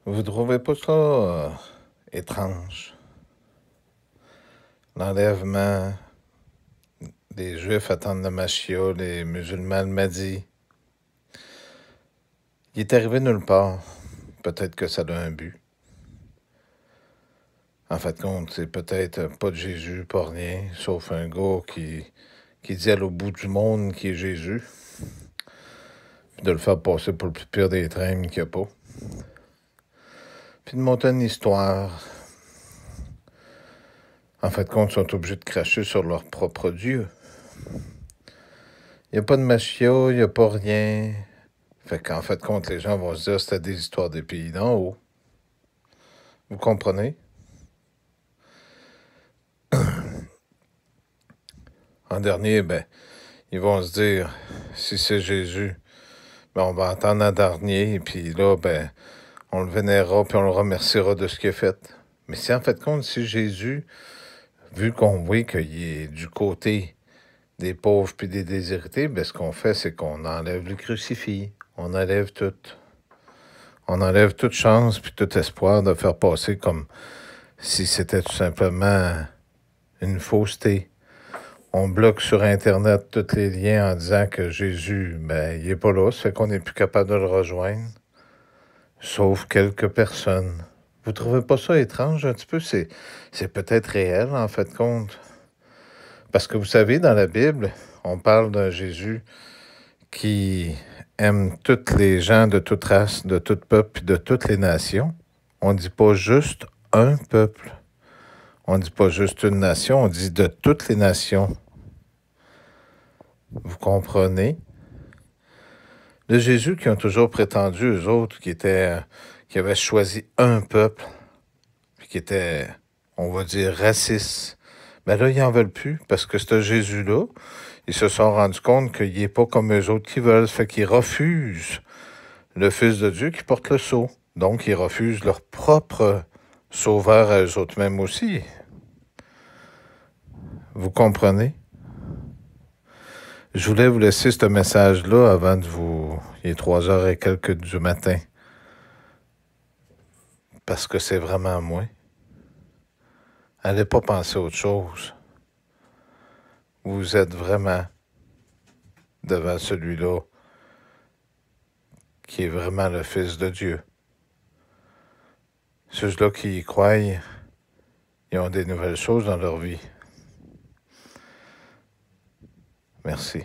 Vous trouvez pas ça étrange? L'enlèvement des Juifs attendent le Mashiach, les musulmans le Mahdi. Il est arrivé nulle part. Peut-être que ça a un but. En fait, compte, c'est peut-être pas de Jésus, pas rien, sauf un gars qui dit à l'autre bout du monde qui est Jésus, puis de le faire passer pour le plus pire des traînes qu'il n'y a pas. Puis de monter une histoire. En fait, compte, ils sont obligés de cracher sur leur propre Dieu. Il n'y a pas de Mashiach, il n'y a pas rien. Fait qu'en fait, compte, les gens vont se dire que c'était des histoires des pays d'en haut. Vous comprenez? En dernier, ils vont se dire, si c'est Jésus, on va attendre un dernier, et puis là, on le vénérera, puis on le remerciera de ce qu'il a fait. Mais si en fait compte, si Jésus, vu qu'on voit qu'il est du côté des pauvres puis des déshérités, ce qu'on fait, c'est qu'on enlève le crucifix. On enlève tout. On enlève toute chance puis tout espoir de faire passer comme si c'était tout simplement une fausseté. On bloque sur Internet tous les liens en disant que Jésus, il est pas là, ça fait qu'on n'est plus capable de le rejoindre. Sauf quelques personnes. Vous trouvez pas ça étrange un petit peu? C'est peut-être réel, en fait, compte. Parce que vous savez, dans la Bible, on parle d'un Jésus qui aime toutes les gens de toute race, de tout peuple et de toutes les nations. On ne dit pas juste un peuple. On ne dit pas juste une nation, on dit de toutes les nations. Vous comprenez? De Jésus qui ont toujours prétendu, eux autres, qui avaient choisi un peuple, puis qui étaient, on va dire, racistes. Mais là, ils n'en veulent plus, parce que ce Jésus-là, ils se sont rendus compte qu'il n'est pas comme eux autres qui veulent. Ça fait qu'ils refusent le Fils de Dieu qui porte le sceau. Donc, ils refusent leur propre sauveur à eux autres mêmes aussi. Vous comprenez? Je voulais vous laisser ce message-là avant de vous... Il est 3h et quelques du matin. Parce que c'est vraiment moi. Allez pas penser à autre chose. Vous êtes vraiment devant celui-là qui est vraiment le Fils de Dieu. Ceux-là qui y croient, ils ont des nouvelles choses dans leur vie. Merci.